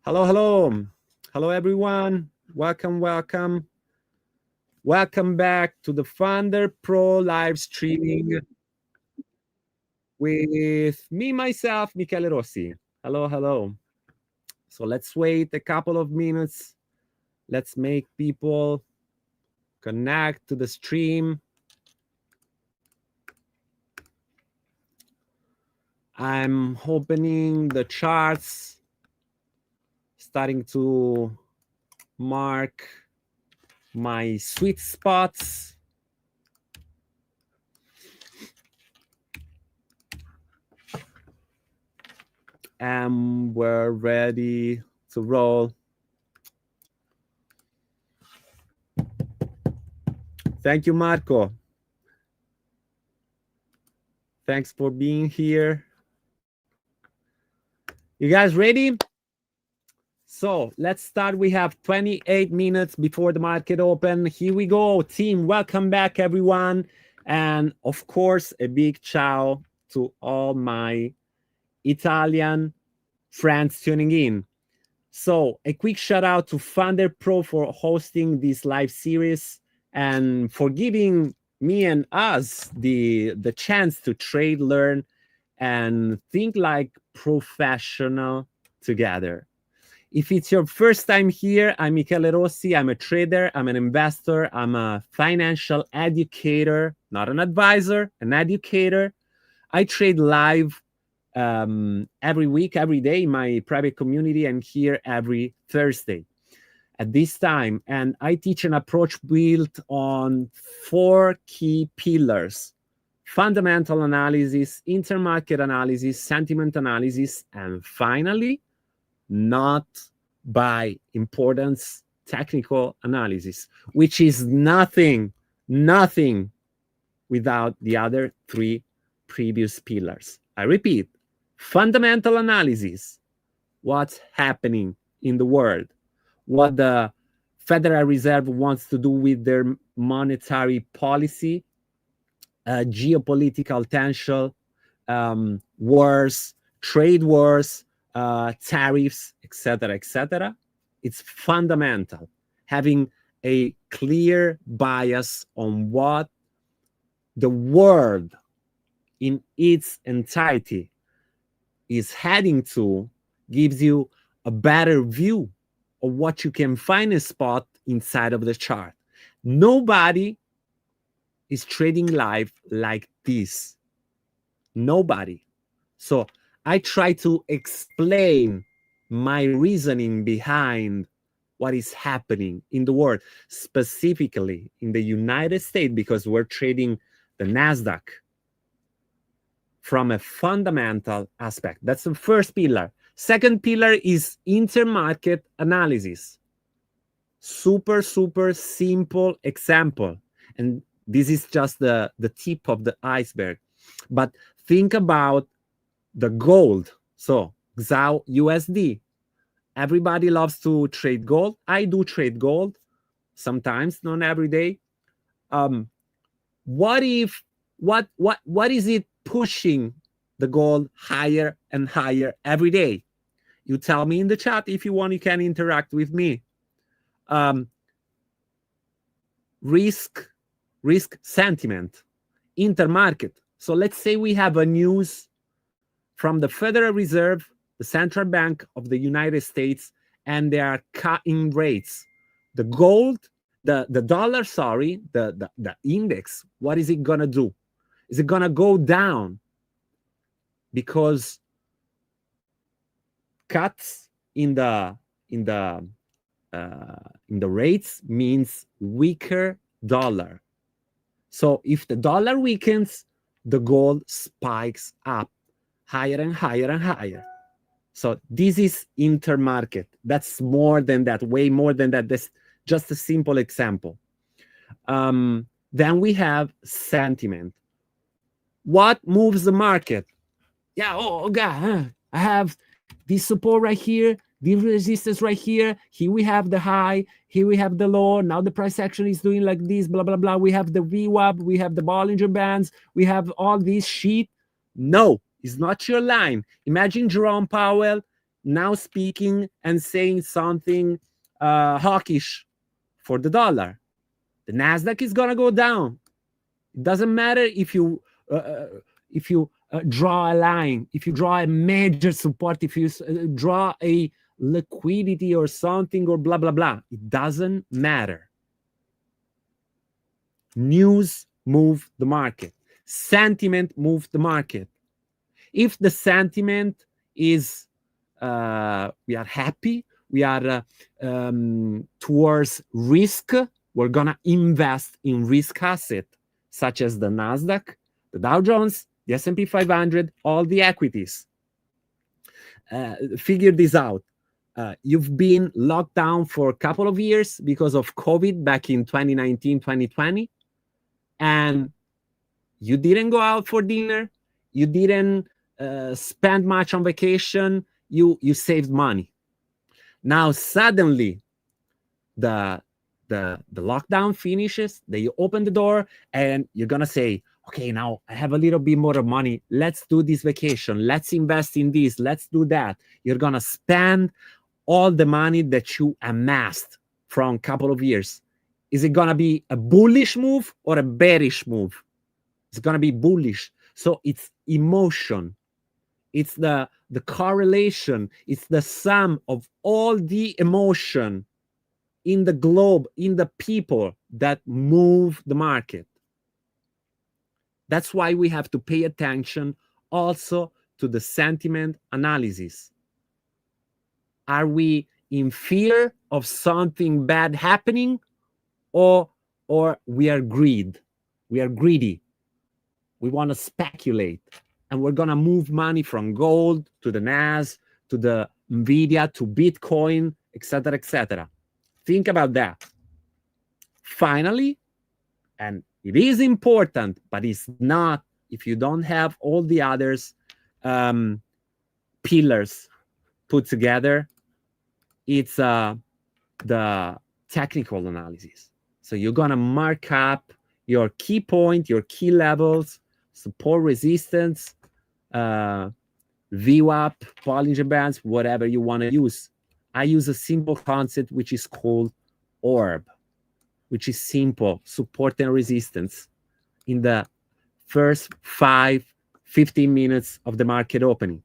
Hello, hello. Hello, everyone. Welcome, welcome. Welcome back to the Founder Pro live streaming with me, myself, Michele Rossi. Hello, hello. So let's wait a couple of minutes. Let's make people connect to the stream. I'm opening the charts, starting to mark my sweet spots. And we're ready to roll. Thank you, Marco. Thanks for being here. You guys ready? So let's start. We have 28 minutes before the market open. Here we go, team. Welcome back, everyone. And of course, a big ciao to all my Italian friends tuning in. So a quick shout out to Founder Pro for hosting this live series and for giving me and us the chance to trade, learn, and think like professional together. If it's your first time here, I'm Michele Rossi. I'm a trader, I'm an investor, I'm a financial educator, not an advisor, an educator. I trade live every week, every day in my private community, and here every Thursday at this time. And I teach an approach built on 4 key pillars: fundamental analysis, intermarket analysis, sentiment analysis, and finally, not by importance, technical analysis, which is nothing without the other 3 previous pillars. I repeat, fundamental analysis, what's happening in the world, what the Federal Reserve wants to do with their monetary policy, geopolitical tension, wars, trade wars, tariffs, etc., etc. It's fundamental. Having a clear bias on what the world in its entirety is heading to gives you a better view of what you can find a spot inside of the chart. Nobody is trading live like this. Nobody. So I try to explain my reasoning behind what is happening in the world, specifically in the United States, because we're trading the NASDAQ from a fundamental aspect. That's the first pillar. Second pillar is intermarket analysis. Super simple example. And this is just the tip of the iceberg. But think about the gold. So XAU USD. Everybody loves to trade gold. I do trade gold sometimes, not every day. What is it pushing the gold higher and higher every day? You tell me in the chat. If you want, you can interact with me. Risk sentiment, intermarket. So let's say we have a news from the Federal Reserve, the Central Bank of the United States, and they are cutting rates. The gold, the dollar, sorry, the index, what is it gonna do? Is it gonna go down? Because cuts in the rates means weaker dollar. So if the dollar weakens, the gold spikes up higher and higher and higher. So this is intermarket. That's more than that, way more than that. That's just a simple example. Then we have sentiment. What moves the market? Yeah, oh God, I have this support right here, this resistance right here. Here we have the high, here we have the low. Now the price action is doing like this, blah, blah, blah. We have the VWAP, we have the Bollinger Bands, we have all this shit. No, it's not your line. Imagine Jerome Powell now speaking and saying something hawkish for the dollar. The Nasdaq is gonna go down. It doesn't matter if you draw a line, if you draw a major support, if you draw a liquidity or something or blah blah blah. It doesn't matter. News move the market. Sentiment move the market. If the sentiment is we are happy, we are towards risk, we're gonna invest in risk asset such as the Nasdaq, the Dow Jones, the S&P 500, all the equities. Figure this out. You've been locked down for a couple of years because of COVID back in 2019, 2020, and you didn't go out for dinner, you didn't spend much on vacation, you saved money. Now suddenly the lockdown finishes, then you open the door and you're gonna say, okay, now I have a little bit more of money, let's do this vacation, let's invest in this, let's do that. You're gonna spend all the money that you amassed from a couple of years. Is it gonna be a bullish move or a bearish move? It's gonna be bullish. So it's emotion. It's the correlation. It's the sum of all the emotion in the globe, in the people that move the market. That's why we have to pay attention also to the sentiment analysis. Are we in fear of something bad happening, or we are greedy? We want to speculate, and we're going to move money from gold to the NAS, to the NVIDIA, to Bitcoin, etc., etc. Think about that. Finally, and it is important, but it's not if you don't have all the others pillars put together, it's the technical analysis. So you're going to mark up your key point, your key levels, support, resistance, VWAP, Bollinger Bands, whatever you want to use. I use a simple concept which is called orb, which is simple, support and resistance in the first 15 minutes of the market opening.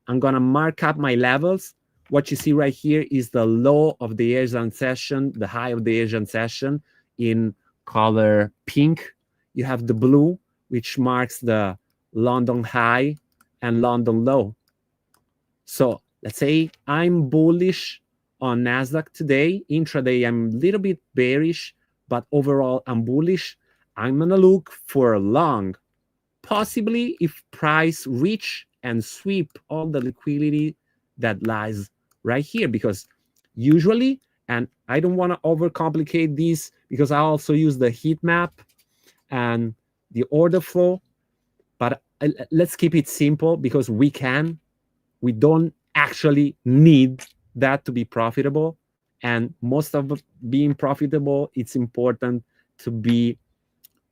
I'm going to mark up my levels. What you see right here is the low of the Asian session, the high of the Asian session in color pink. You have the blue, which marks the London high and London low. So let's say I'm bullish on Nasdaq today. Intraday, I'm a little bit bearish, but overall I'm bullish. I'm going to look for a long, possibly if price reach and sweep all the liquidity that lies right here, because usually, and I don't want to overcomplicate this because I also use the heat map and the order flow, but let's keep it simple because we don't actually need that to be profitable. And most of being profitable, it's important to be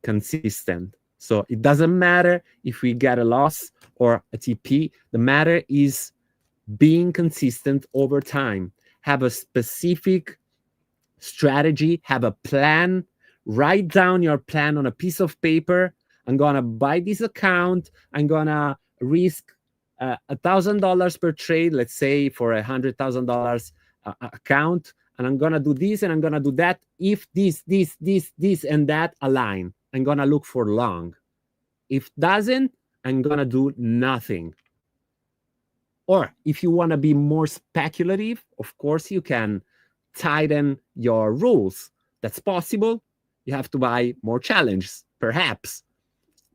consistent. So it doesn't matter if we get a loss or a TP. The matter is being consistent over time. Have a specific strategy, have a plan. Write down your plan on a piece of paper. I'm going to buy this account. I'm going to risk $1,000 per trade, let's say for $100,000 account. And I'm going to do this and I'm going to do that. If this, and that align, I'm going to look for long. If doesn't, I'm going to do nothing. Or if you want to be more speculative, of course, you can tighten your rules. That's possible. You have to buy more challenges, perhaps,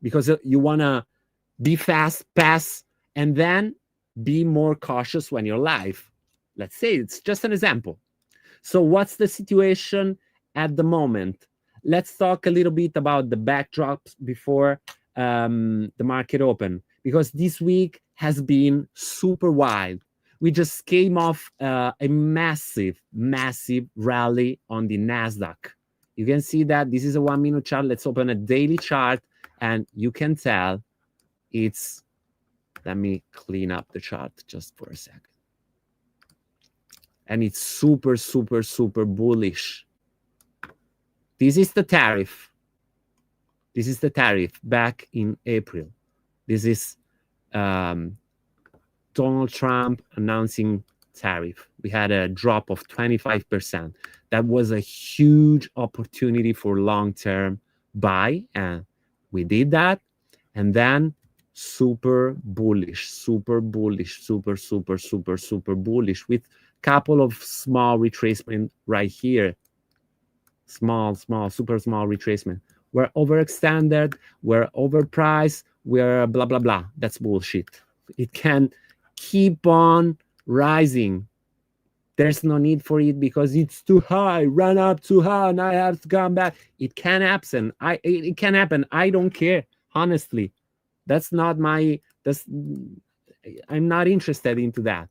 because you want to be fast, pass, and then be more cautious when you're live. Let's say it's just an example. So what's the situation at the moment? Let's talk a little bit about the backdrops before the market open, because this week has been super wild. We just came off a massive rally on the Nasdaq. You can see that this is a 1 minute chart. Let's open a daily chart and you can tell it's, let me clean up the chart just for a second. and it's super, super, super bullish. This is the tariff. This is the tariff back in April. This is Donald Trump announcing tariff. We had a drop of 25%. That was a huge opportunity for long-term buy, and we did that. And then super bullish, super bullish, super, super, super, super bullish, with a couple of small retracement right here. Small, super small retracement. We're overextended, we're overpriced, we're blah, blah, blah. That's bullshit. It can keep on rising. There's no need for it because it's too high, run up too high, and I have to come back. It can happen. It can happen. I don't care, honestly. That's not my, I'm not interested into that.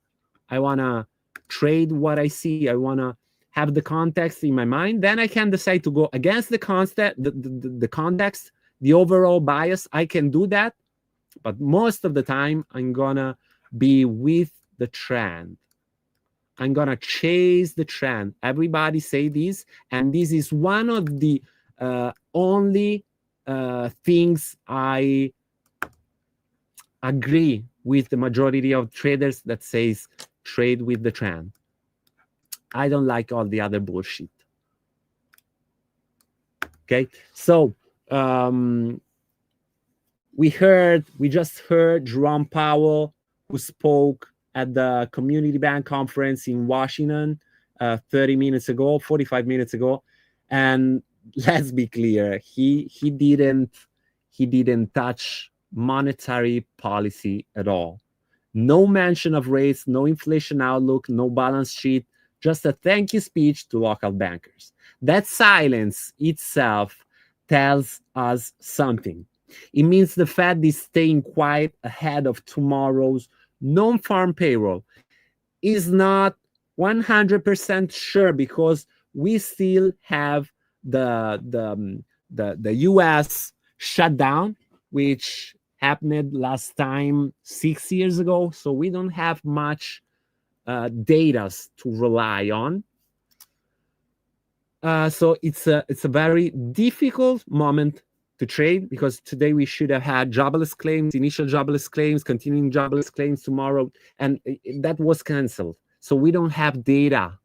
I want to trade what I see. I want to have the context in my mind. Then I can decide to go against the context, the context, the overall bias. I can do that. But most of the time, I'm going to be with the trend. I'm going to chase the trend. Everybody say this. And this is one of the only things I agree with the majority of traders that says trade with the trend. I don't like all the other bullshit. Okay, so we just heard Jerome Powell, who spoke at the Community Bank Conference in Washington 30 minutes ago, 45 minutes ago, and let's be clear, he didn't touch monetary policy at all. No mention of rates, no inflation outlook, no balance sheet, just a thank you speech to local bankers. That silence itself tells us something. It means the Fed is staying quiet ahead of tomorrow's non-farm payroll. Is not 100% sure because we still have the U.S. shutdown, which happened last time 6 years ago. So we don't have much data to rely on. So it's a very difficult moment to trade because today we should have had jobless claims, initial jobless claims, continuing jobless claims tomorrow, and that was canceled. So we don't have data,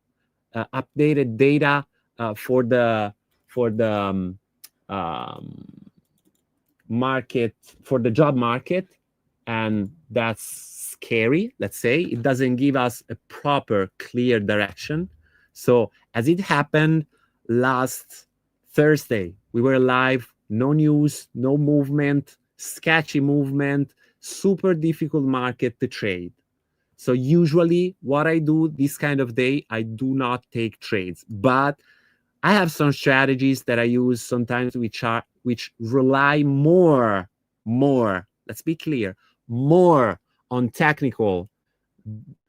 updated data for the market, for the job market, and that's scary. Let's say it doesn't give us a proper, clear direction. So as it happened last Thursday, we were live. No news, no movement, sketchy movement, super difficult market to trade. So usually what I do this kind of day, I do not take trades, but I have some strategies that I use sometimes which rely more, let's be clear, more on technical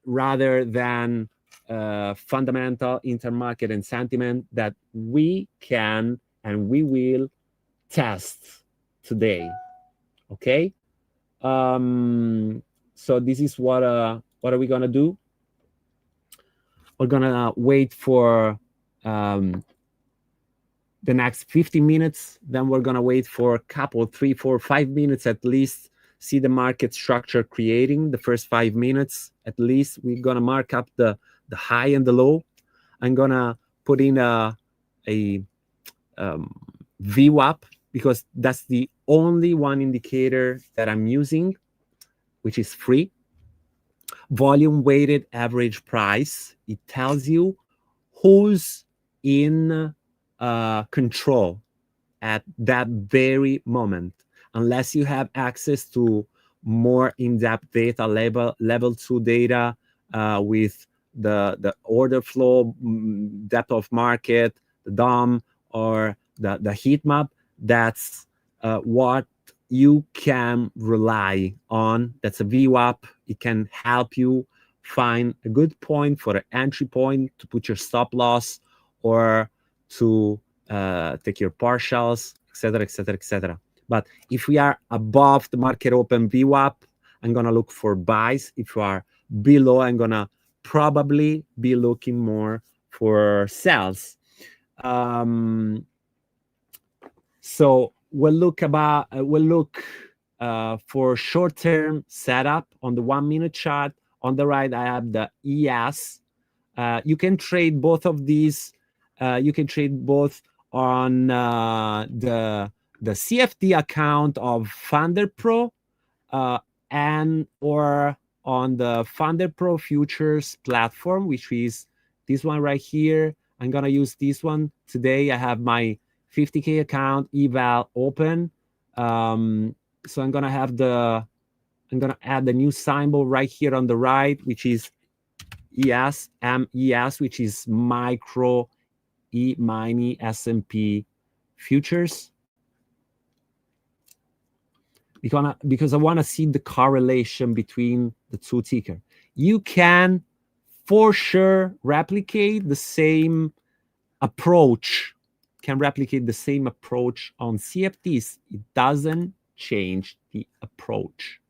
rather than fundamental intermarket and sentiment that we can and we will test today. Okay, so this is what are we gonna do? We're gonna wait for the next 15 minutes, then we're gonna wait for a couple, 3, 4, 5 minutes at least, see the market structure creating. The first 5 minutes at least, we're gonna mark up the high and the low. I'm gonna put in a VWAP, because that's the only one indicator that I'm using, which is free. Volume weighted average price. It tells you who's in control at that very moment. Unless you have access to more in-depth data, level 2 data with the order flow, depth of market, the DOM, or the heat map, that's what you can rely on. That's a VWAP. It can help you find a good point for an entry point to put your stop loss or to take your partials, etc., etc., etc. But if we are above the market open VWAP, I'm gonna look for buys. If you are below, I'm gonna probably be looking more for sells. So we'll look for short-term setup on the 1 minute chart. On the right, I have the ES. You can trade both of these. You can trade both on the CFD account of Funder Pro and or on the Funder Pro Futures platform, which is this one right here. I'm gonna use this one today. I have my 50K account eval open. So I'm gonna add the new symbol right here on the right, which is ES, MES, which is micro mini S&P futures. Because I want to see the correlation between the two ticker. You can for sure replicate the same approach. On CFDs. It doesn't change the approach.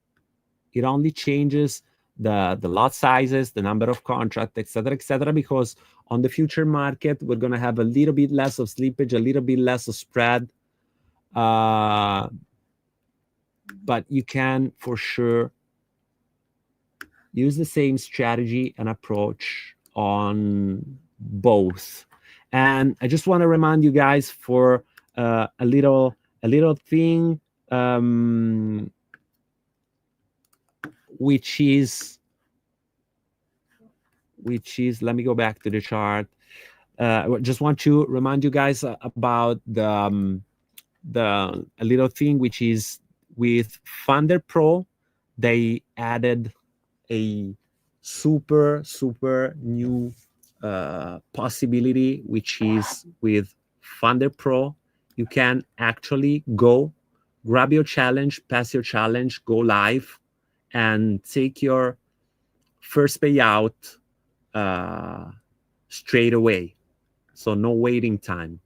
It only changes the lot sizes, the number of contracts, etc., because on the future market, we're going to have a little bit less of slippage, a little bit less of spread. But you can for sure use the same strategy and approach on both. And I just want to remind you guys for a little thing, which is let me go back to the chart. I just want to remind you guys about the a little thing, which is with Funder Pro, they added a super new possibility, which is with Funder Pro, you can actually go grab your challenge, pass your challenge, go live, and take your first payout straight away. So no waiting time.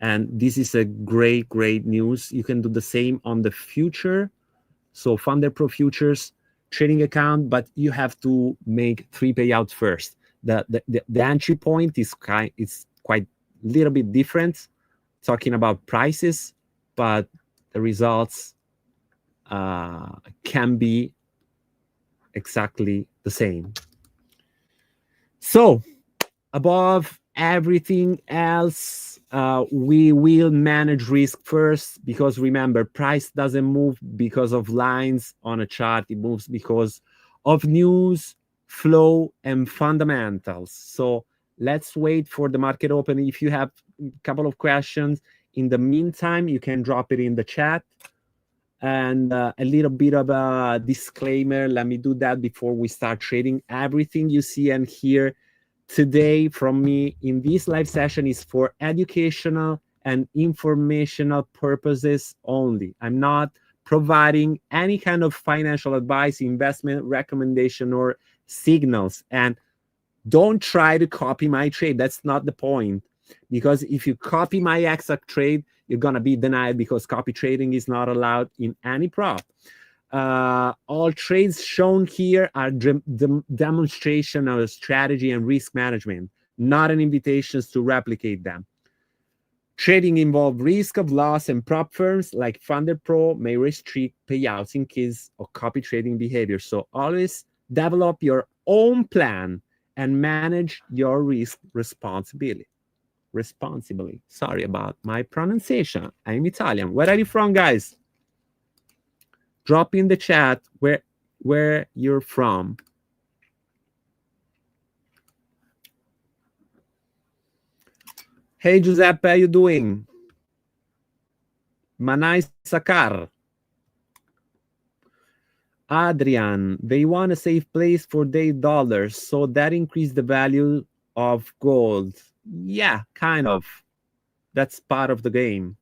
And this is a great news. You can do the same on the future. So Funder Pro Futures trading account, but you have to make 3 payouts first. The entry point is quite little bit different, talking about prices, but the results can be exactly the same. So above everything else, we will manage risk first, because remember, price doesn't move because of lines on a chart. It moves because of news, flow, and fundamentals. So let's wait for the market open. If you have a couple of questions in the meantime, you can drop it in the chat. And a little bit of a disclaimer, let me do that before we start trading. Everything you see and hear today from me in this live session is for educational and informational purposes only. I'm not providing any kind of financial advice, investment recommendation, or signals. And don't try to copy my trade. That's not the point. Because if you copy my exact trade, you're going to be denied, because copy trading is not allowed in any prop. All trades shown here are demonstration of strategy and risk management, not an invitation to replicate them. Trading involves risk of loss, and prop firms like Funder Pro may restrict payouts in case of copy trading behavior. So always develop your own plan and manage your risk responsibly. Sorry about my pronunciation. I'm Italian. Where are you from, guys? Drop in the chat where you're from. Hey Giuseppe, how you doing? Manai Sakar. Adrian, they want a safe place for their dollars, so that increase the value of gold. Yeah, kind of. That's part of the game.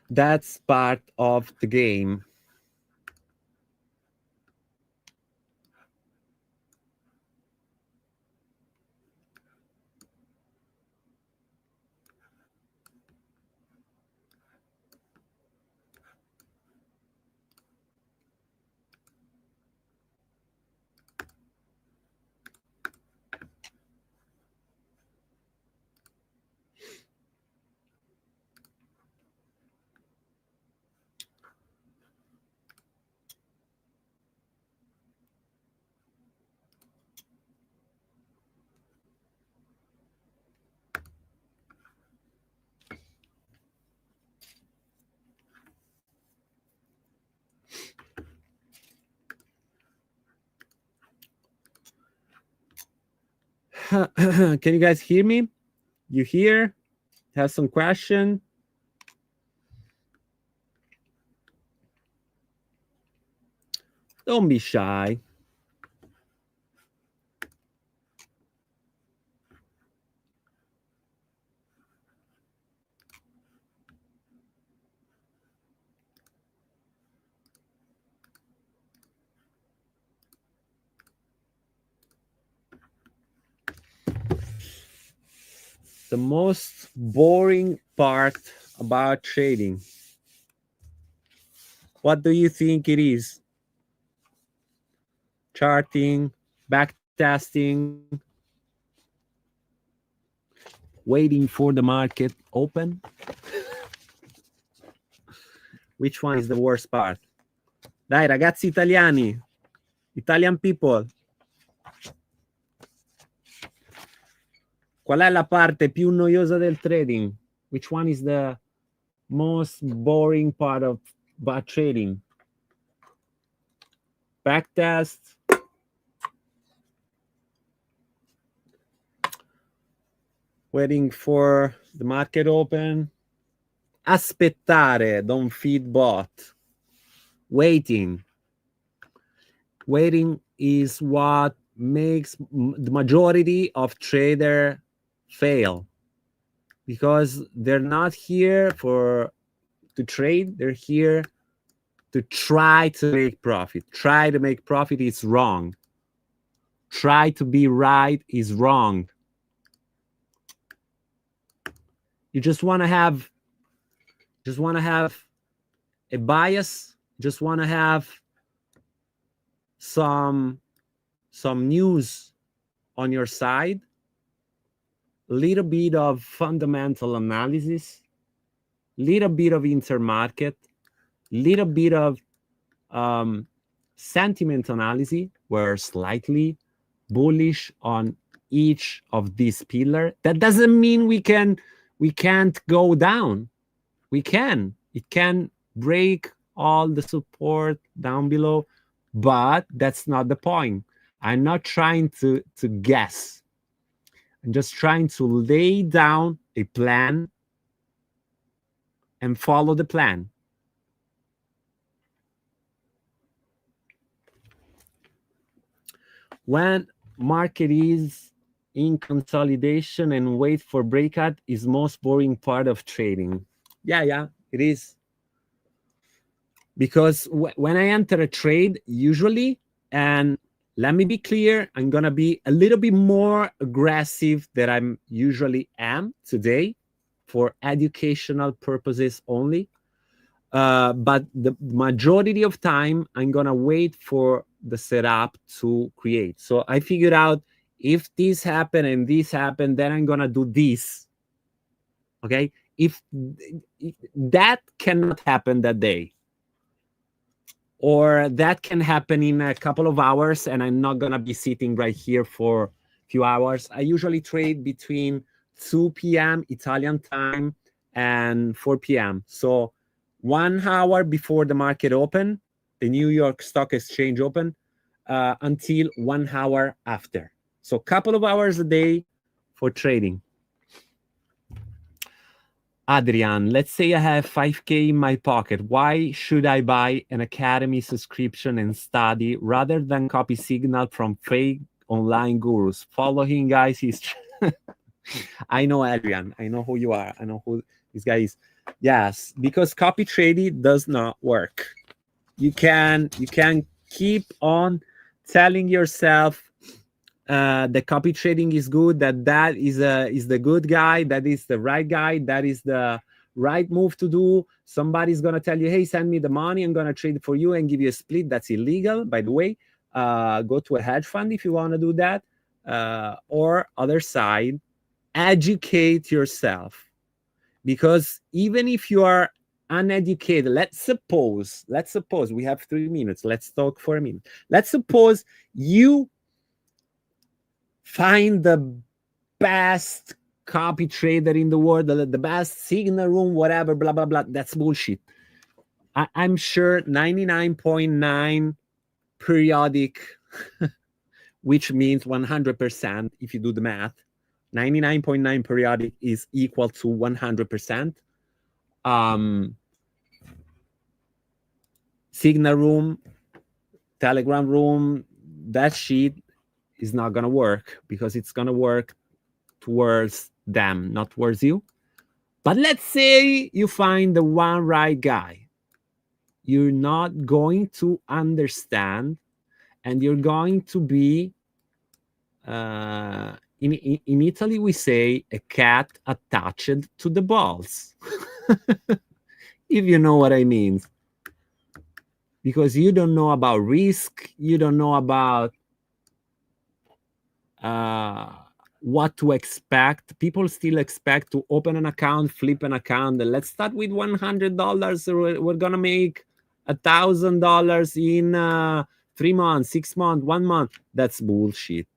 That's part of the game. Can you guys hear me? You hear? Have some question? Don't be shy. The most boring part about trading. What do you think it is? Charting, backtesting, waiting for the market open? Which one is the worst part? Dai ragazzi italiani, Italian people. Qual è la parte più noiosa del trading? Which one is the most boring part of trading? Backtest, waiting for the market open, aspettare, don't feed bot, waiting. Waiting is what makes the majority of traders fail, because they're not here to trade, they're here to try to make profit. Try to make profit is wrong. Try to be right is wrong. You just want to have a bias, just want to have some news on your side, a little bit of fundamental analysis, little bit of intermarket, little bit of sentiment analysis. We're slightly bullish on each of these pillars. That doesn't mean we can't go down. We can. It can break all the support down below, but that's not the point. I'm not trying to guess. I'm just trying to lay down a plan and follow the plan. When market is in consolidation and wait for breakout is most boring part of trading. Yeah, it is. Because when I enter a trade, usually, and let me be clear, I'm going to be a little bit more aggressive than I usually am today for educational purposes only. But the majority of time, I'm going to wait for the setup to create. So I figured out if this happened and this happened, then I'm going to do this. Okay? If that cannot happen that day, or that can happen in a couple of hours and I'm not going to be sitting right here for a few hours. I usually trade between 2 p.m. Italian time and 4 p.m. So 1 hour before the market open, the New York Stock Exchange open, until 1 hour after. So a couple of hours a day for trading. Adrian, let's say I have 5K in my pocket. Why should I buy an academy subscription and study rather than copy signal from fake online gurus? Following guys, he's I know Adrian. I know who you are. I know who this guy is. Yes, because copy trading does not work. You can keep on telling yourself the copy trading is good, that is the good guy, that is the right guy, that is the right move to do. Somebody's gonna tell you, hey, send me the money, I'm gonna trade for you and give you a split. That's illegal, by the way. Go to a hedge fund if you want to do that. Or other side, educate yourself, because even if you are uneducated, let's suppose we have 3 minutes, let's talk for a minute. Let's suppose you find the best copy trader in the world, the best signal room, whatever, blah blah blah. That's bullshit. I'm sure 99.9 periodic, which means 100% if you do the math. 99.9 periodic is equal to 100%. Signal room, Telegram room, that shit is not gonna work, because it's gonna work towards them, not towards you. But let's say you find the one right guy. You're not going to understand, and you're going to be, in Italy we say, a cat attached to the balls. If you know what I mean. Because you don't know about risk, you don't know about what to expect. People still expect to open an account, flip an account, and let's start with $100. We're gonna make $1,000 in 3 months, 6 months, 1 month. That's bullshit.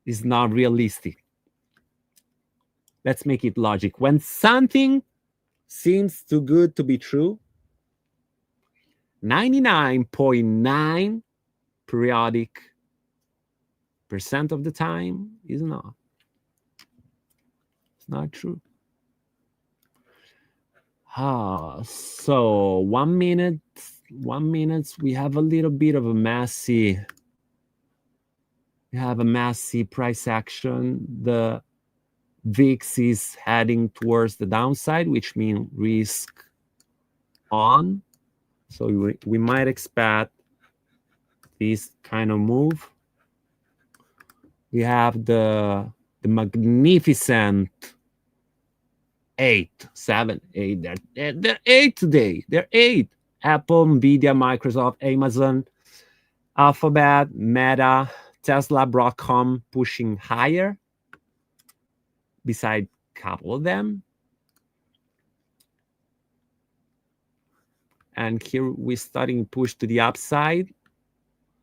It's not realistic. Let's make it logic. When something seems too good to be true, 99.9 periodic % of the time is not. It's not true. So 1 minute. We have a little bit of a messy. We have a messy price action. The VIX is heading towards the downside, which means risk on. So we might expect this kind of move. We have the magnificent 8, 7, 8. They're 8 today. They're 8. Apple, Nvidia, Microsoft, Amazon, Alphabet, Meta, Tesla, Broadcom pushing higher. Beside a couple of them. And here we're starting to push to the upside.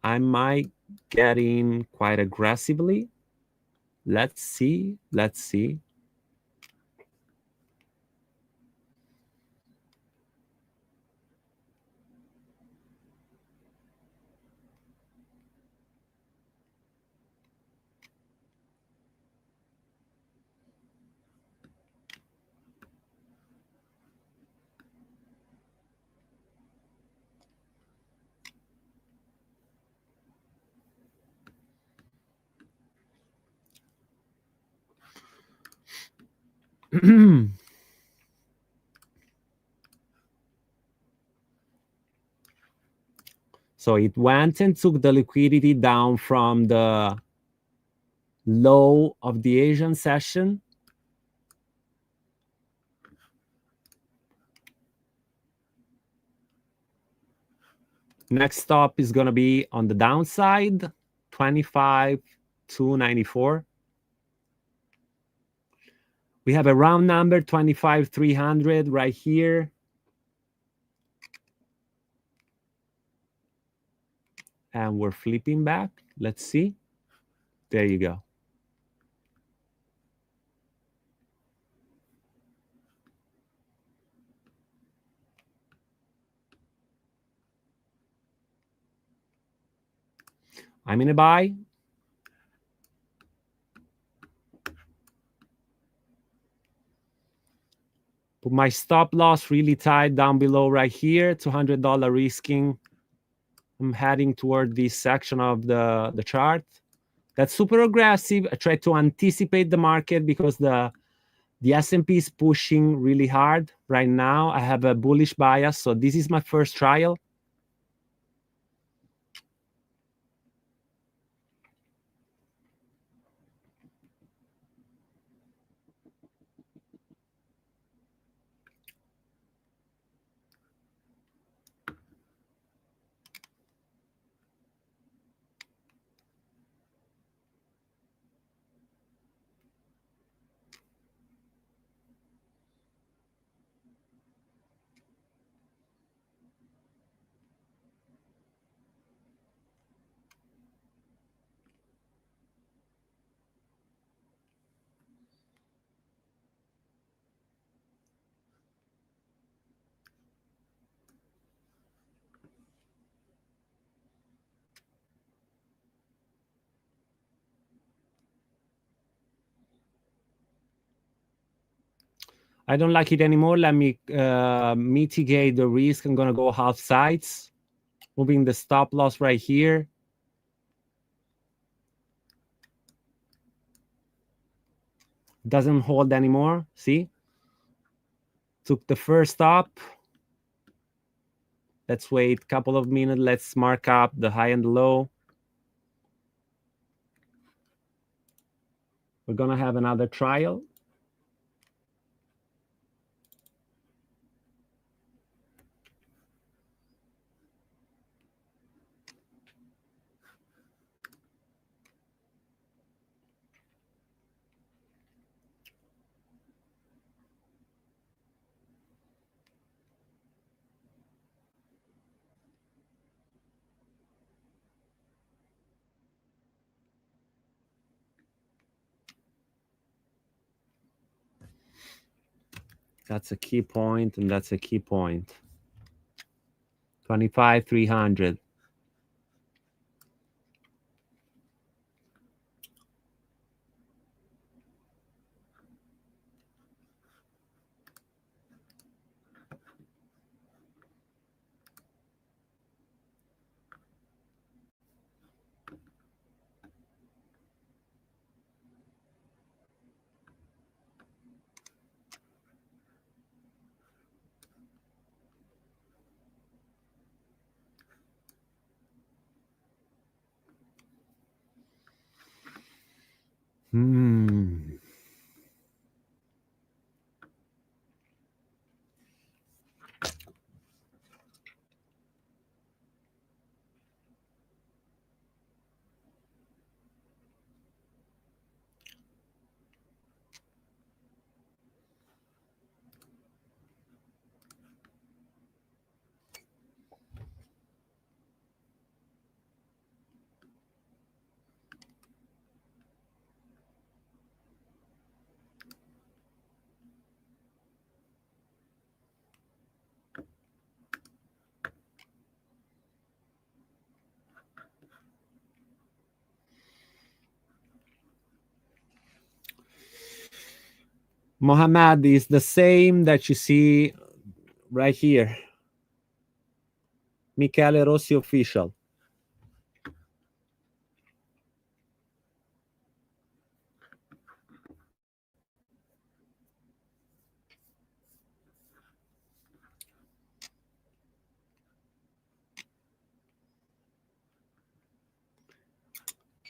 I might get in quite aggressively. Let's see. So it went and took the liquidity down from the low of the Asian session. Next stop is going to be on the downside, 25,294. We have a round number, 25,300 right here. And we're flipping back. Let's see. There you go. I'm in a buy. Put my stop loss really tight down below right here, $200 risking. I'm heading toward this section of the chart. That's super aggressive. I try to anticipate the market because the The S&P is pushing really hard right now. I have a bullish bias, so this is my first trial. I don't like it anymore. Let me mitigate the risk. I'm going to go half sides, moving the stop loss right here. Doesn't hold anymore. See? Took the first stop. Let's wait a couple of minutes. Let's mark up the high and the low. We're going to have another trial. That's a key point, and that's a key point. 25,300. Mohammed is the same that you see right here. Michele Rossi official.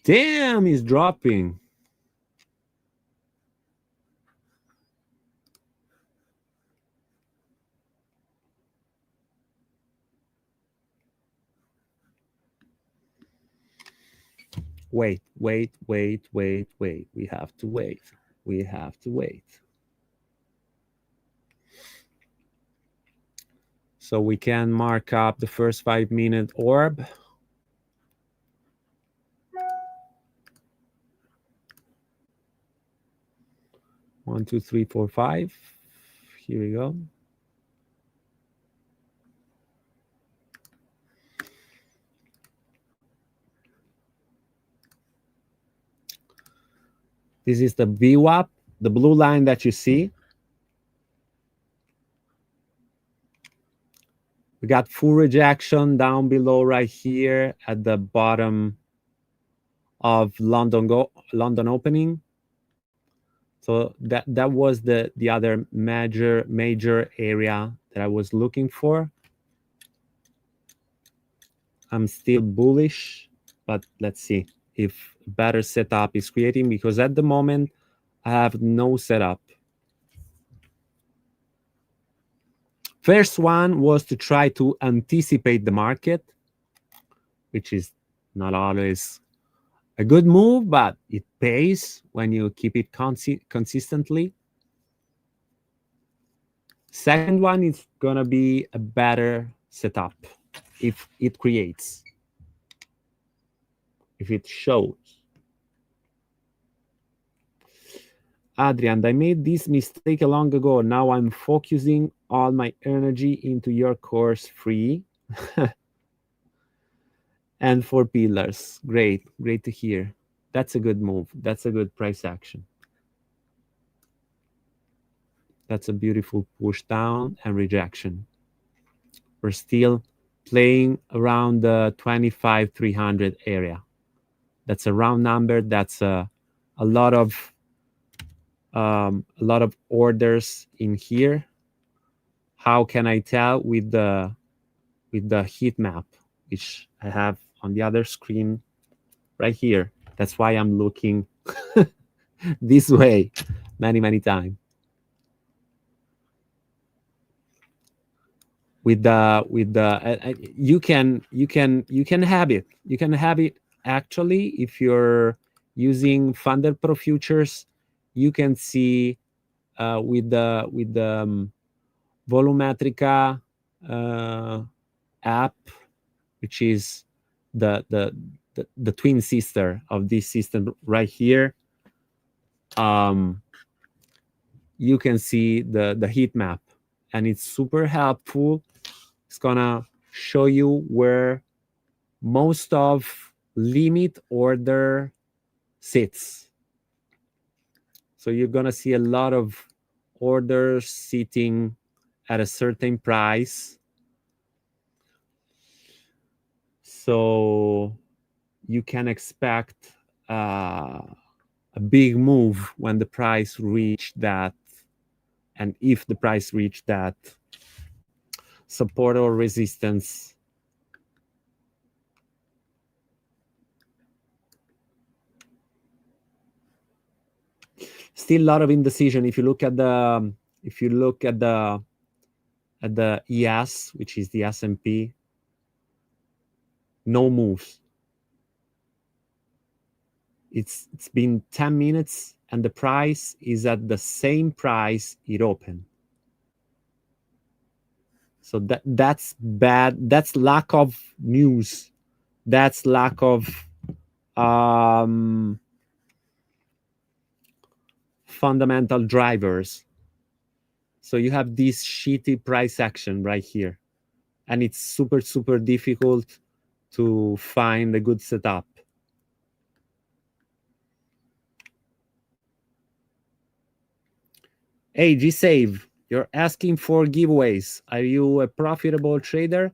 Damn, he's dropping. Wait. We have to wait. We have to wait. So we can mark up the first 5-minute orb. One, two, three, four, five. Here we go. This is the VWAP, the blue line that you see. We got full rejection down below right here at the bottom of London opening. So that was the other major area that I was looking for. I'm still bullish, but let's see if better setup is creating, because at the moment I have no setup. First one was to try to anticipate the market, which is not always a good move, but it pays when you keep it consistently. Second one is gonna be a better setup if it creates, if it shows. Adrian, I made this mistake a long ago. Now I'm focusing all my energy into your course free. And 4 pillars. Great to hear. That's a good move. That's a good price action. That's a beautiful push down and rejection. We're still playing around the 25,300 area. That's a round number. That's a lot of orders in here. How can I tell? With the heat map, which I have on the other screen right here. That's why I'm looking this way many times. With the you can have it. You can have it actually if you're using Thunder Pro futures. You can see with the Volumetrica app, which is the twin sister of this system right here. You can see the heat map, and it's super helpful. It's gonna show you where most of limit order sits. So you're gonna see a lot of orders sitting at a certain price. So you can expect a big move when the price reach that, and if the price reach that support or resistance. Still a lot of indecision. If you look at the ES, which is the S&P, no moves. It's been 10 minutes and the price is at the same price it opened. So that's bad. That's lack of news. That's lack of fundamental drivers. So you have this shitty price action right here, and it's super difficult to find a good setup. Hey, G-Save, you're asking for giveaways. Are you a profitable trader?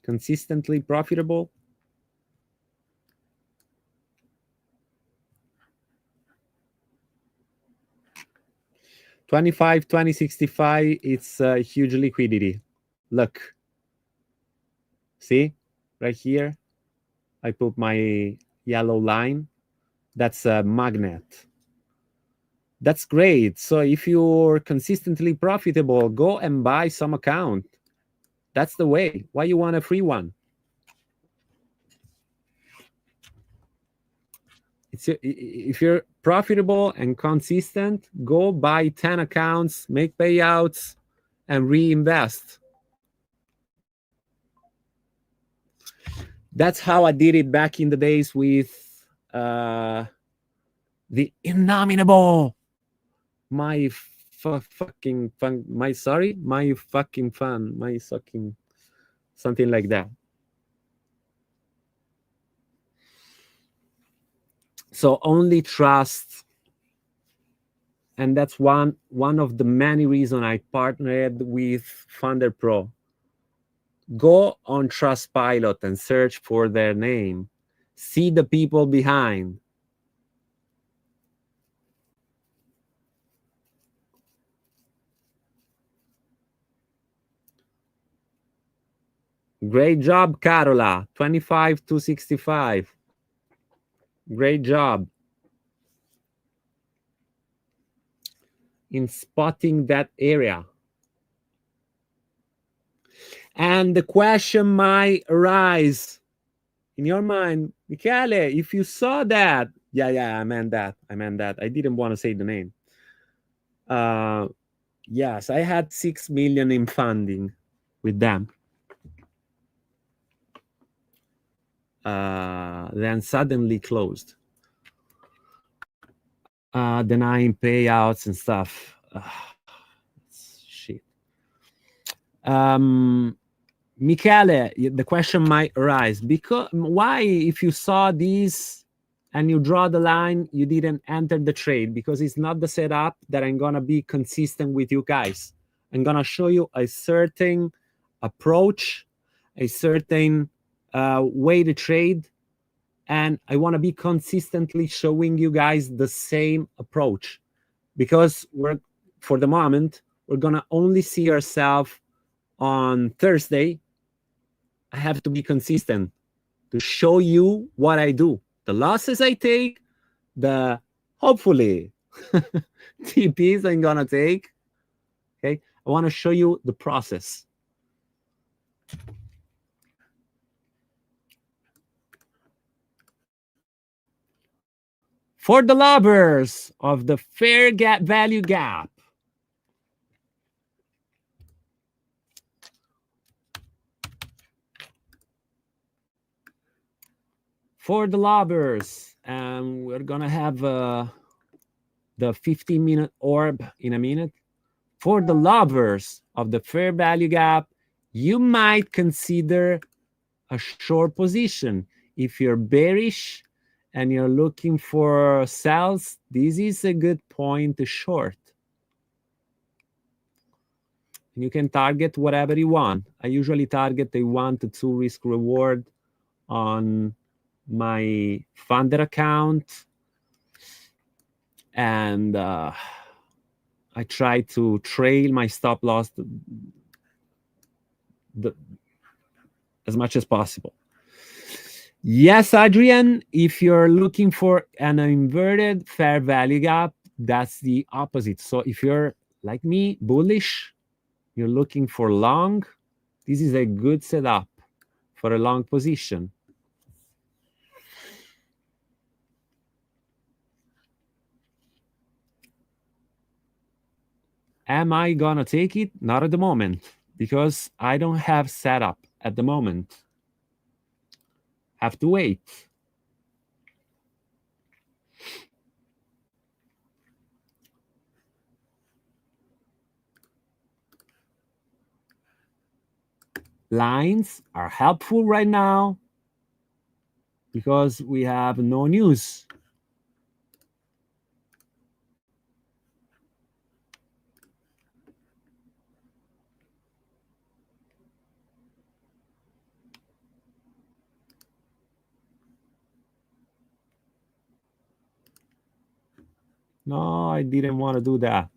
Consistently profitable? $25, $20.65, it's huge liquidity. Look. See? Right here, I put my yellow line. That's a magnet. That's great. So if you're consistently profitable, go and buy some account. That's the way. Why you want a free one? If you're profitable and consistent, go buy 10 accounts, make payouts, and reinvest. That's how I did it back in the days with the Innominable. My fucking fun, my fucking fun, my sucking, something like that. So only trust, and that's one of the many reasons I partnered with Thunder Pro. Go on Trustpilot and search for their name. See the people behind. Great job, Carola. 25 to 65. Great job in spotting that area. And the question might arise in your mind, Michele, if you saw that, yeah, I meant that. I didn't want to say the name. Yes, I had 6 million in funding with them. Then suddenly closed, denying payouts and stuff. Shit. Michele, the question might arise, because why, if you saw these and you draw the line, you didn't enter the trade? Because it's not the setup that I'm gonna be consistent with you guys. I'm gonna show you a certain approach, a certain way to trade, and I want to be consistently showing you guys the same approach, because for the moment we're gonna only see ourselves on Thursday. I have to be consistent to show you what I do, the losses I take, the hopefully TPs I'm gonna take. Okay, I want to show you the process. For the lovers of the fair value gap, for the lovers, and we're gonna have the 15-minute orb in a minute. For the lovers of the fair value gap, you might consider a short position. If you're bearish and you're looking for sells, this is a good point to short. You can target whatever you want. I usually target a 1 to 2 risk reward on my funded account, and I try to trail my stop loss as much as possible. Yes, Adrian, if you're looking for an inverted fair value gap, that's the opposite. So if you're like me, bullish, you're looking for long, this is a good setup for a long position. Am I gonna take it? Not at the moment, because I don't have setup at the moment. Have to wait. Lines are helpful right now because we have no news. No, I didn't want to do that.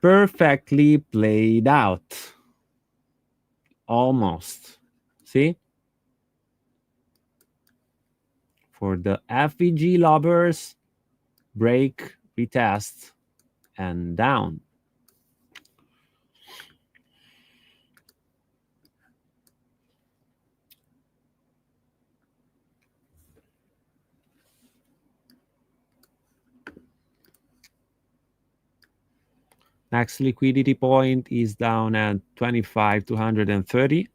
Perfectly played out. Almost. See? For the FVG lovers, break, retest, and down. Next liquidity point is down at 25,230.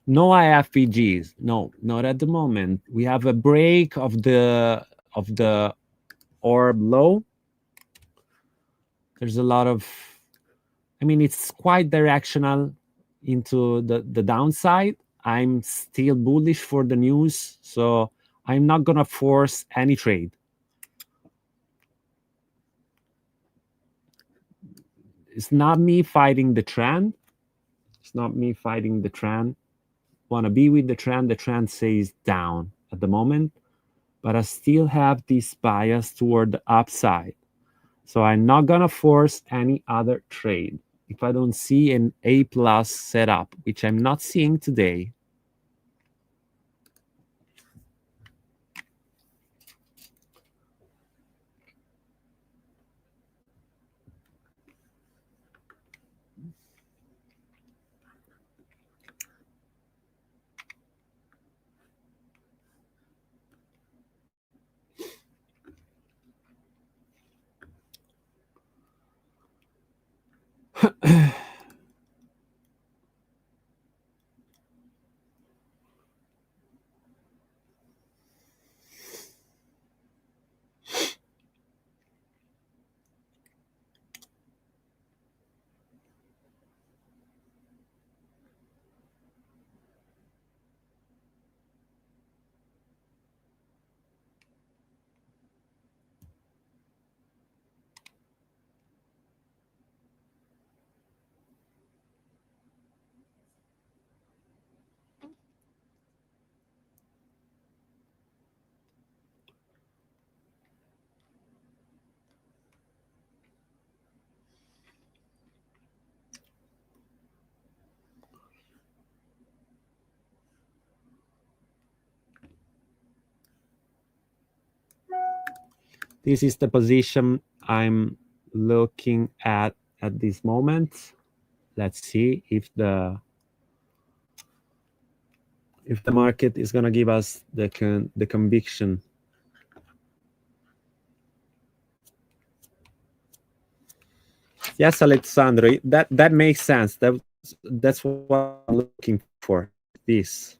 No IFVGs. No, not at the moment. We have a break of the orb low. There's a lot of, I mean, it's quite directional into the downside. I'm still bullish for the news, so I'm not gonna force any trade. it's not me fighting the trend. It's not me fighting the trend. Want to be with the trend. The trend says down at the moment, but I still have this bias toward the upside. So I'm not gonna force any other trade if I don't see an A+ setup, which I'm not seeing today. This is the position I'm looking at this moment. Let's see if the market is gonna give us the conviction. Yes, Alessandro, that makes sense. That's what I'm looking for. This.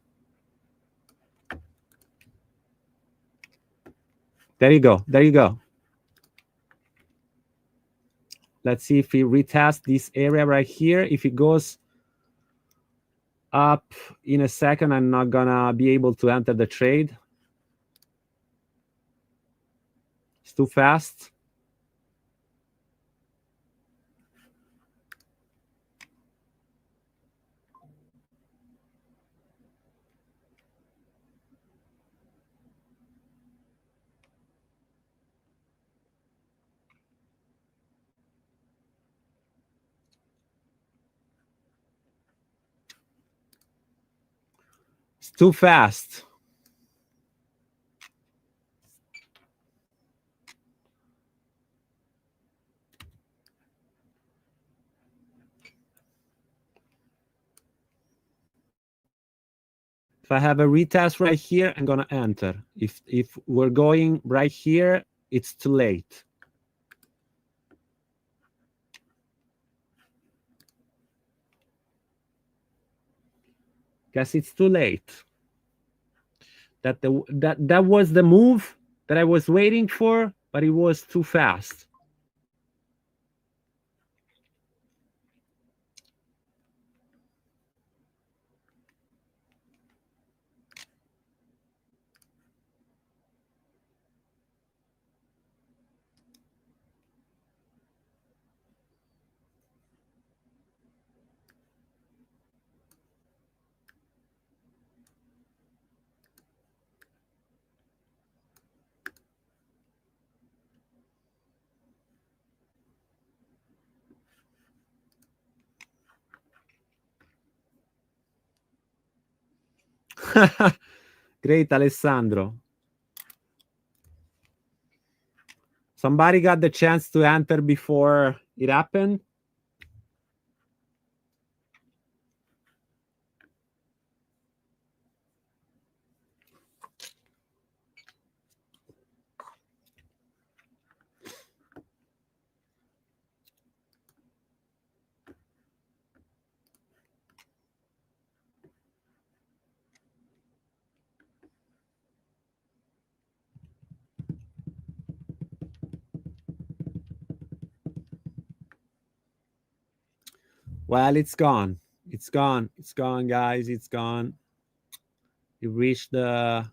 There you go. There you go. Let's see if we retest this area right here. If it goes up in a second, I'm not gonna be able to enter the trade. It's too fast. It's too fast. If I have a retest right here, I'm gonna enter. If we're going right here, it's too late. Guess it's too late. That was the move that I was waiting for, but it was too fast. Great, Alessandro. Somebody got the chance to enter before it happened? Well, it's gone. It's gone. It's gone, guys. It's gone. It reached what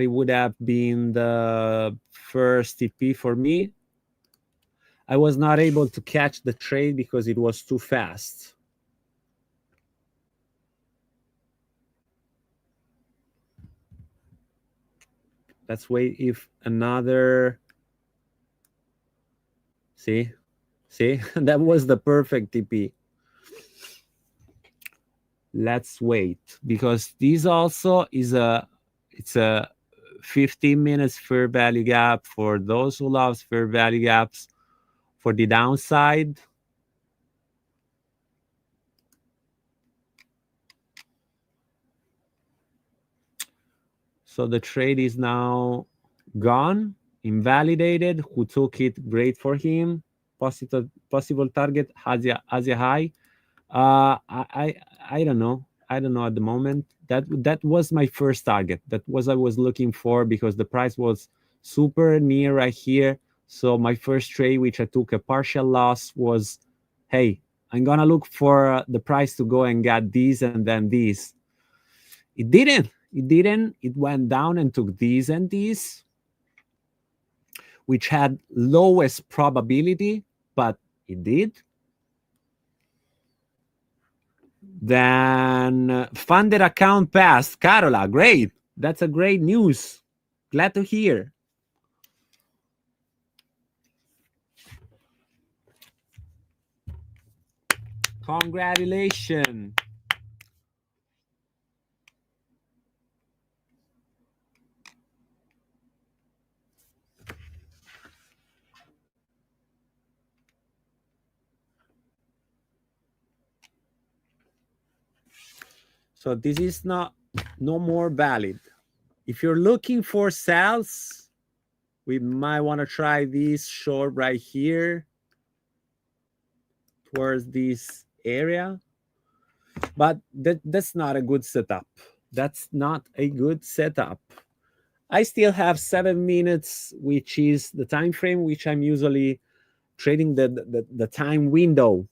it would have been the first TP for me. I was not able to catch the trade because it was too fast. Let's wait if another, see, that was the perfect TP. Let's wait, because this also is it's a 15 minutes fair value gap for those who love fair value gaps for the downside. So the trade is now gone, invalidated. Who took it? Great for him. Possible target Asia high. I don't know. I don't know at the moment. That was my first target. That was I was looking for, because the price was super near right here. So my first trade, which I took a partial loss, was, hey, I'm gonna look for the price to go and get these and then these. It didn't. It didn't. It went down and took these and these, which had lowest probability, but it did. Then funded account passed. Carola, great. That's a great news. Glad to hear. Congratulations. So this is no more valid. If you're looking for sales, we might want to try this short right here towards this area. But that's not a good setup. That's not a good setup. I still have 7 minutes, which is the time frame which I'm usually trading, the time window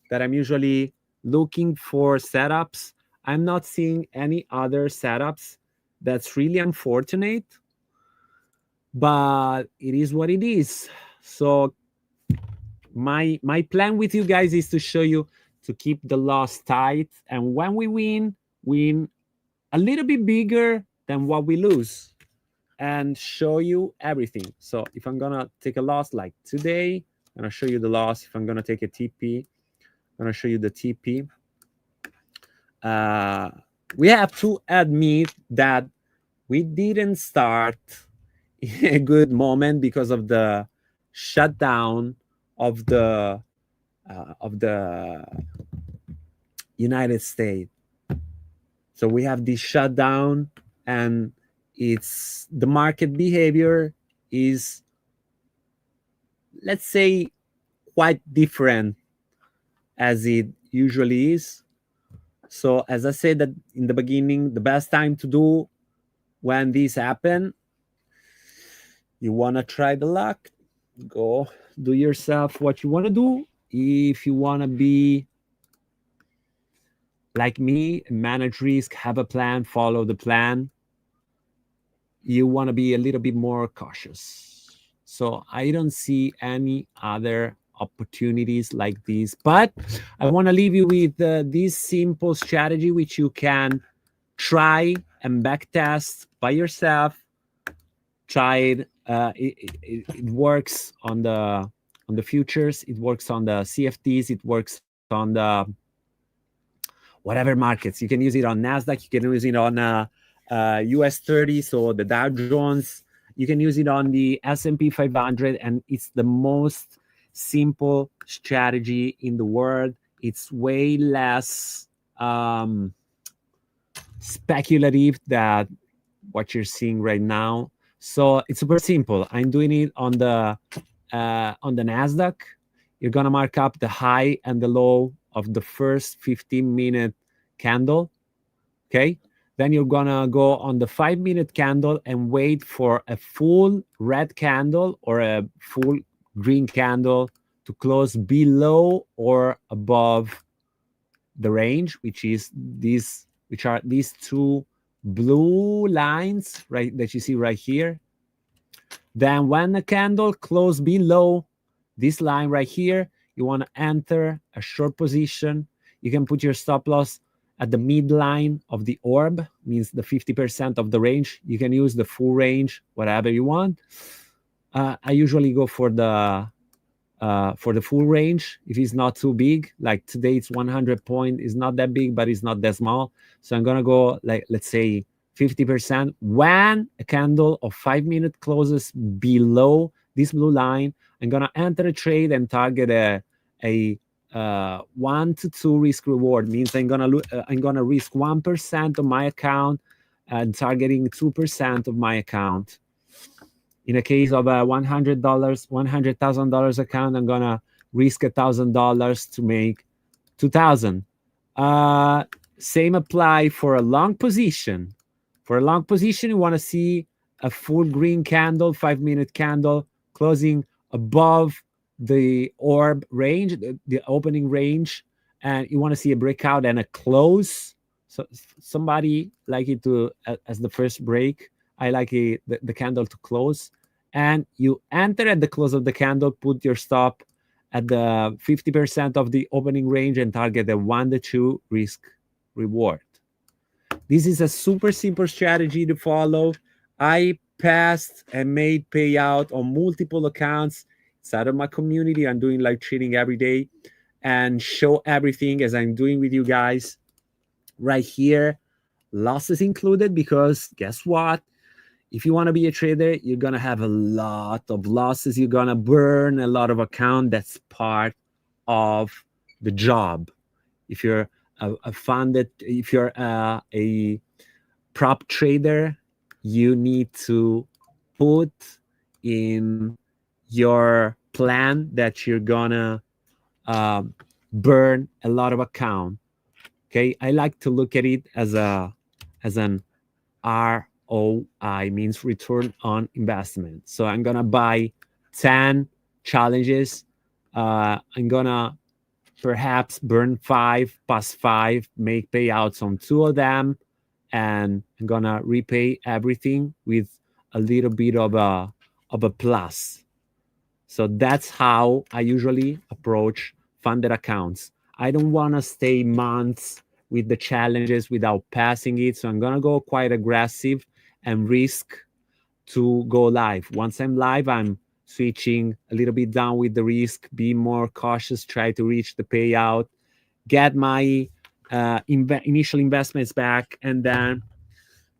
that I'm usually looking for setups. I'm not seeing any other setups. That's really unfortunate, but it is what it is. So my plan with you guys is to show you to keep the loss tight, and when we win a little bit bigger than what we lose, and show you everything. So if I'm gonna take a loss like today, I'm gonna show you the loss. If I'm gonna take a TP, I'm gonna show you the TP. We have to admit that we didn't start in a good moment because of the shutdown of the United States. So we have this shutdown, and it's the market behavior is, let's say, quite different as it usually is. So as I said that in the beginning, the best time to do when this happen, you want to try the luck, go do yourself what you want to do. If you want to be like me, manage risk, have a plan, follow the plan, you want to be a little bit more cautious. So I don't see any other opportunities like this, but I want to leave you with this simple strategy which you can try and backtest by yourself. Try it. It works on the futures, it works on the CFDs, it works on the whatever markets. You can use it on Nasdaq, you can use it on US 30, so the Dow Jones. You can use it on the S&P 500, and it's the most simple strategy in the world. It's way less speculative than what you're seeing right now. So it's super simple. I'm doing it on the Nasdaq. You're gonna mark up the high and the low of the first 15-minute candle. Okay. Then you're gonna go on the 5-minute candle and wait for a full red candle or a full green candle to close below or above the range, which are these two blue lines, right, that you see right here. Then when the candle closes below, this line right here, you want to enter a short position. You can put your stop loss at the midline of the orb, means the 50% of the range. You can use the full range, whatever you want. I usually go for the full range if it's not too big. Like today, it's 100 point. It's not that big, but it's not that small. So I'm gonna go like, let's say 50%. When a candle of 5 minutes closes below this blue line, I'm gonna enter a trade and target a 1 to 2 risk reward. Means I'm gonna risk 1% of my account and targeting 2% of my account. In a case of a $100, $100,000 account, I'm gonna risk $1,000 to make 2,000. Same apply for a long position. For a long position, you want to see a full green candle, 5 minute candle closing above the orb range, the opening range, and you want to see a breakout and a close. So somebody like it to as the first break. I like the candle to close, and you enter at the close of the candle, put your stop at the 50% of the opening range and target the 1 to 2 risk reward. This is a super simple strategy to follow. I passed and made payout on multiple accounts inside of my community. I'm doing live trading every day and show everything as I'm doing with you guys right here. Losses included, because guess what? If you want to be a trader, you're going to have a lot of losses. You're going to burn a lot of account. That's part of the job. If you're if you're a prop trader, you need to put in your plan that you're gonna burn a lot of account. Okay, I like to look at it as an ROI, means return on investment. So I'm gonna buy 10 challenges. I'm gonna perhaps burn 5, pass 5, make payouts on 2 of them, and I'm gonna repay everything with a little bit of a plus. So that's how I usually approach funded accounts. I don't want to stay months with the challenges without passing it. So I'm gonna go quite aggressive and risk to go live. Once I'm live, I'm switching a little bit down with the risk, be more cautious, try to reach the payout, get my initial investments back, and then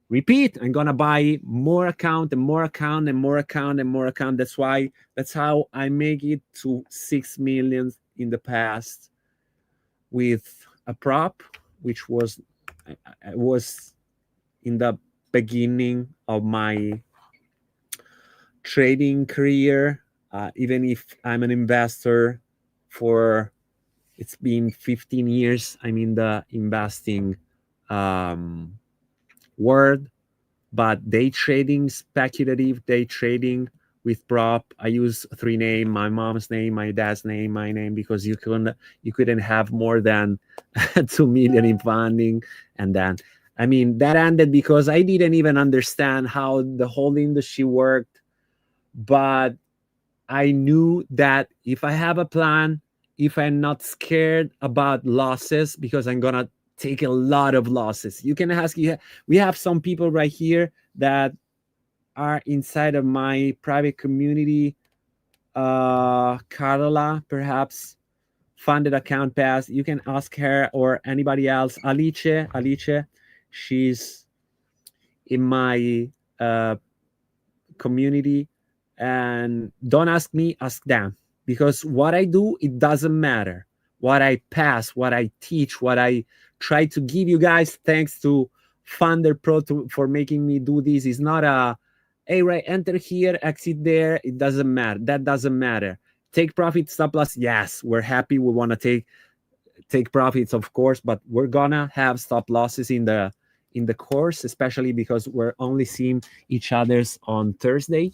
repeat. I'm gonna buy more account and more account and more account and more account. That's how I make it to 6 million in the past with a prop, which was in the beginning of my trading career. Even if I'm an investor for, it's been 15 years, I'm in the investing world, but day trading, speculative day trading with prop, I use 3 names: my mom's name, my dad's name, my name, because you couldn't have more than 2 million in funding. And then, I mean, that ended because I didn't even understand how the whole industry worked. But I knew that if I have a plan, if I'm not scared about losses, because I'm gonna take a lot of losses. You can ask, we have some people right here that are inside of my private community. Carola, perhaps funded account pass. You can ask her or anybody else. Alice, she's in my community. And don't ask me, ask them, because what I do, it doesn't matter. What I pass, what I teach, what I try to give you guys, thanks to Funder Pro for making me do this, is not a, hey, right, enter here, exit there. It doesn't matter. That doesn't matter. Take profit, stop loss. Yes, we're happy. We want to take profits, of course, but we're gonna have stop losses in the course, especially because we're only seeing each other's on Thursday.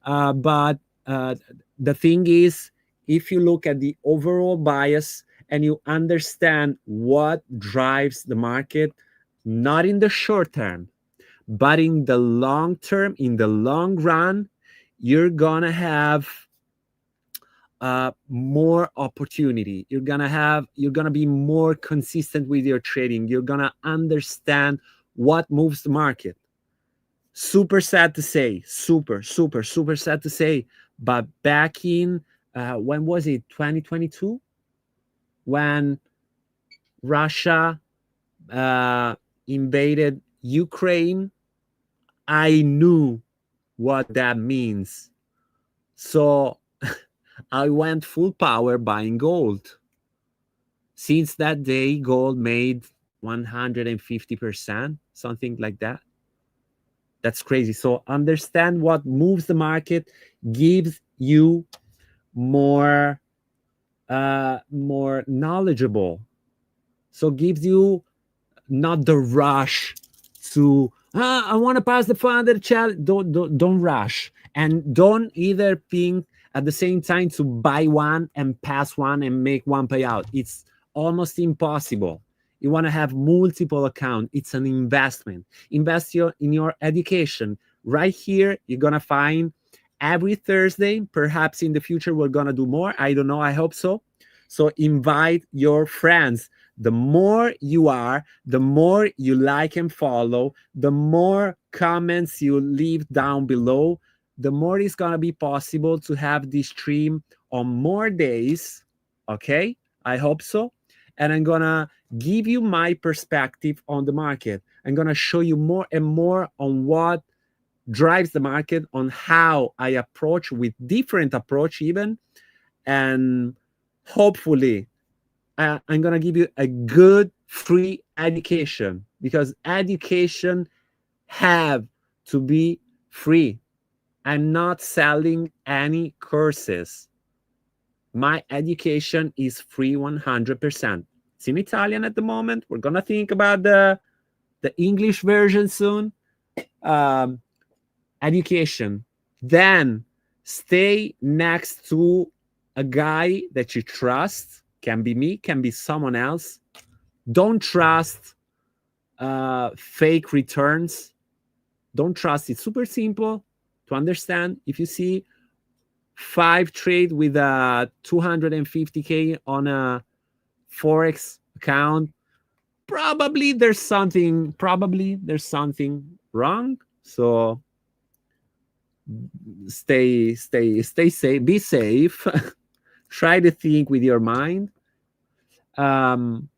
But the thing is, if you look at the overall bias and you understand what drives the market, not in the short term, but in the long term, in the long run, you're gonna have more opportunity. You're gonna be more consistent with your trading. You're gonna understand what moves the market. Super sad to say, super sad to say, but back in when was it, 2022, when Russia invaded Ukraine, I knew what that means. So I went full power buying gold. Since that day, gold made 150%, something like that. That's crazy. So understand what moves the market, gives you more knowledgeable. So gives you not the rush to I want to pass the 400 challenge. Don't rush, and don't either think at the same time to buy one and pass one and make one payout. It's almost impossible. You want to have multiple accounts. It's an investment. Invest in your education. Right here, you're gonna find every Thursday. Perhaps in the future we're gonna do more. I don't know. I hope so. So invite your friends. The more you are, the more you like and follow, the more comments you leave down below, the more it's going to be possible to have this stream on more days. Okay? I hope so. And I'm going to give you my perspective on the market. I'm going to show you more and more on what drives the market, on how I approach with different approach even. And hopefully I'm going to give you a good free education, because education have to be free. I'm not selling any courses. My education is free 100%. It's in Italian at the moment. We're going to think about the English version soon. Education. Then stay next to a guy that you trust. Can be me, can be someone else. Don't trust fake returns. Don't trust. It's super simple to understand. If you see 5 trade with a 250K on a Forex account, probably there's something wrong. So stay safe, be safe. Try to think with your mind. And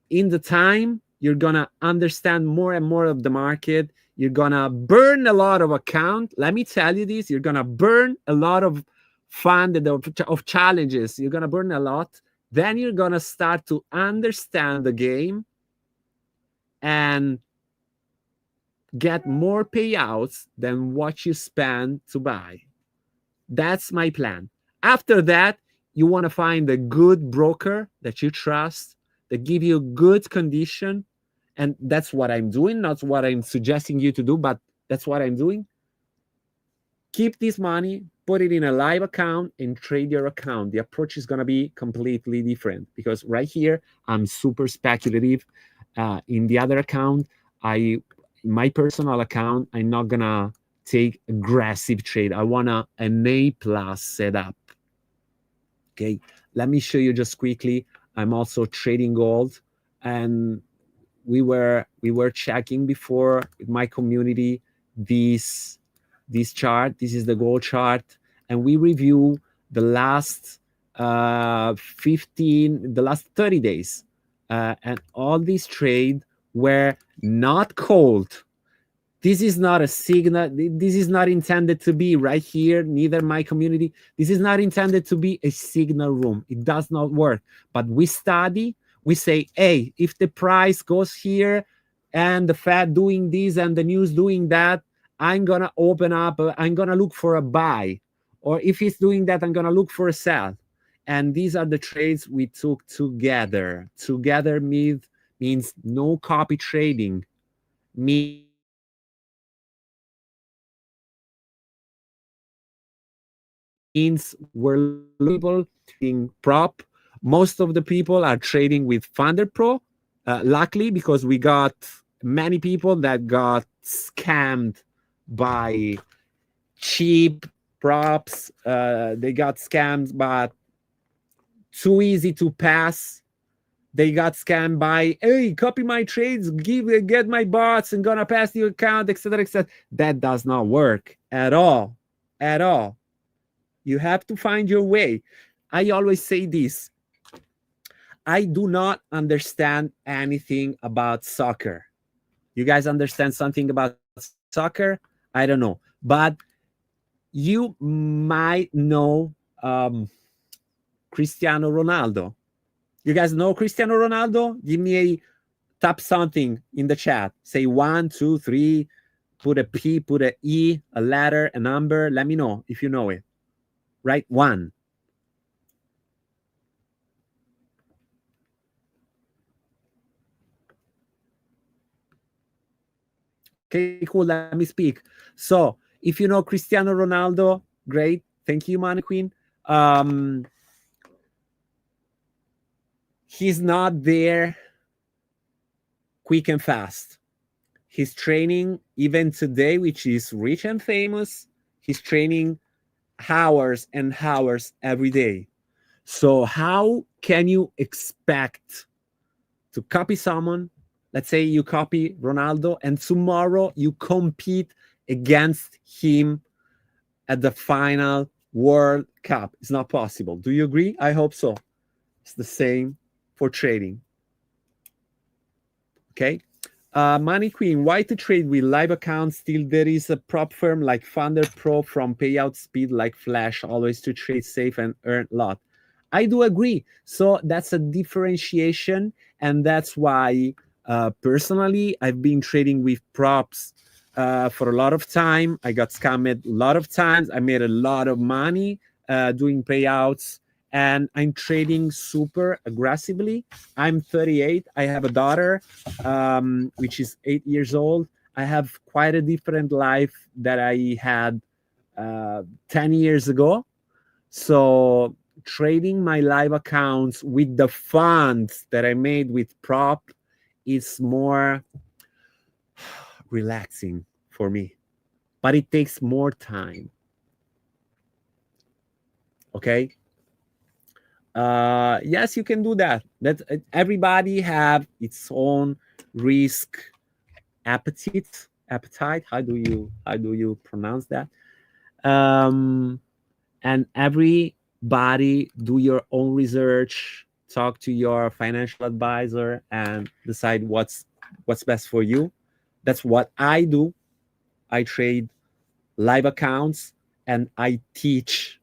in the time, you're gonna understand more and more of the market. You're gonna burn a lot of account. Let me tell you this, you're gonna burn a lot of fund of challenges. You're gonna burn a lot. Then you're gonna start to understand the game and get more payouts than what you spend to buy. That's my plan. After that, you want to find a good broker that you trust, that give you good condition. And that's what I'm doing, not what I'm suggesting you to do, but that's what I'm doing. Keep this money, put it in a live account, and trade your account. The approach is going to be completely different, because right here, I'm super speculative. In the other account, in my personal account, I'm not going to take aggressive trade. I want an A+ setup. Okay, let me show you just quickly. I'm also trading gold, and we were checking before with my community this chart. This is the gold chart, and we review the last 30 days, and all these trade were not cold. This is not a signal. This is not intended to be right here, neither my community. This is not intended to be a signal room. It does not work. But we study, we say, hey, if the price goes here and the Fed doing this and the news doing that, I'm going to open up, I'm going to look for a buy. Or if it's doing that, I'm going to look for a sell. And these are the trades we took together. Together means no copy trading. Means we're people in prop. Most of the people are trading with Thunder Pro. Luckily, because we got many people that got scammed by cheap props. They got scammed, but too easy to pass. They got scammed by, hey, copy my trades, get my bots, and gonna pass the account, etc., etc. That does not work at all, at all. You have to find your way. I always say this. I do not understand anything about soccer. You guys understand something about soccer? I don't know. But you might know Cristiano Ronaldo. You guys know Cristiano Ronaldo? Give me a tap something in the chat. Say 1, 2, 3, put a P, put a E, a letter, a number. Let me know if you know it. Right? 1. Okay, cool. Let me speak. So if you know Cristiano Ronaldo, great. Thank you, Money Queen. He's not there quick and fast. He's training even today, which is rich and famous. He's training hours and hours every day. So how can you expect to copy someone? Let's say you copy Ronaldo and tomorrow you compete against him at the final World Cup. It's not possible. Do you agree? I hope so. It's the same for trading. Okay. Money Queen, why to trade with live accounts? Still there is a prop firm like Thunder Pro from payout speed like Flash, always to trade safe and earn a lot. I do agree. So that's a differentiation, and that's why personally I've been trading with props for a lot of time. I got scammed a lot of times. I made a lot of money doing payouts, and I'm trading super aggressively. I'm 38. I have a daughter, which is 8 years old. I have quite a different life that I had 10 years ago. So trading my live accounts with the funds that I made with prop is more relaxing for me, but it takes more time. Okay. Yes, you can do that. That everybody have its own risk appetite. How do you pronounce that? And everybody do your own research. Talk to your financial advisor and decide what's best for you. That's what I do. I trade live accounts and I teach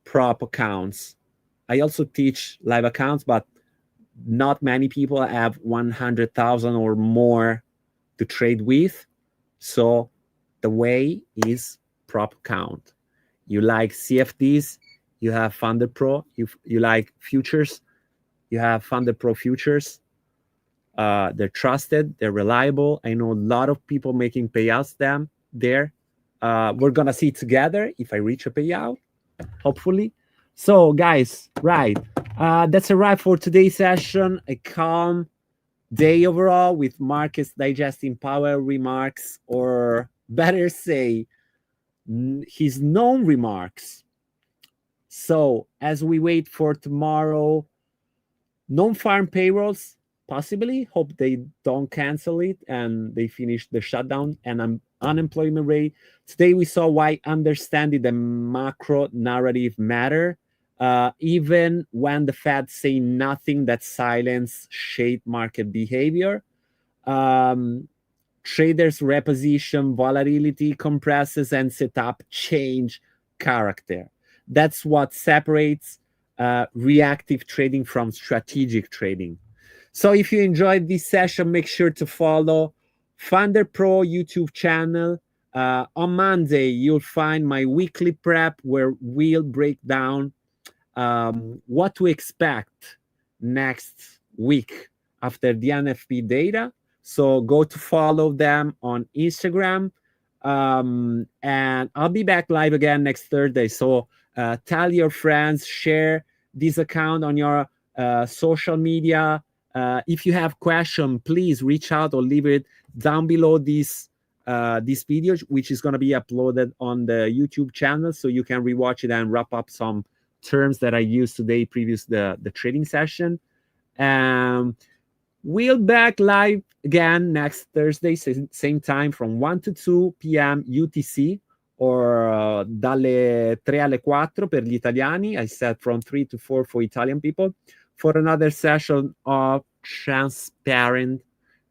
prop accounts. I also teach live accounts, but not many people have 100,000 or more to trade with. So the way is prop account. You like CFDs, you have Thunder Pro. You like futures, you have Thunder Pro futures. They're trusted, they're reliable. I know a lot of people making payouts there. We're gonna see together if I reach a payout, hopefully. So guys, right, that's a wrap for today's session. A calm day overall with Marcus digesting power remarks, or better say his known remarks. So as we wait for tomorrow, non-farm payrolls, possibly, hope they don't cancel it and they finish the shutdown, and unemployment rate. Today we saw why understanding the macro narrative matter. Even when the Fed say nothing, that silence shape market behavior. Traders reposition, volatility compresses, and setup change character. That's what separates reactive trading from strategic trading. So if you enjoyed this session, make sure to follow Thunder Pro YouTube channel. On Monday, you'll find my weekly prep where we'll break down what to expect next week after the NFP data. So go to follow them on Instagram. And I'll be back live again next Thursday. So tell your friends, share this account on your social media. If you have questions, please reach out or leave it down below this this video, which is going to be uploaded on the YouTube channel, so you can rewatch it and wrap up some terms that I used today previous the trading session. We'll back live again next Thursday, same time from 1 to 2 p.m. UTC, or dalle 3 alle 4 per gli italiani. I said from 3 to 4 for Italian people, for another session of transparent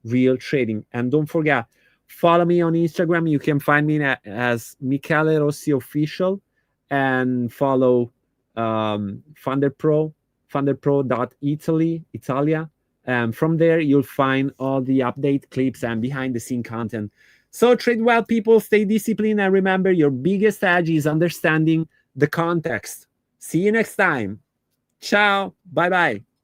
real trading. And don't forget, follow me on Instagram. You can find me as Michele Rossi Official, and follow funderpro.italia. From there, you'll find all the update clips and behind-the-scene content. So trade well, people. Stay disciplined, and remember, your biggest edge is understanding the context. See you next time. Ciao. Bye-bye.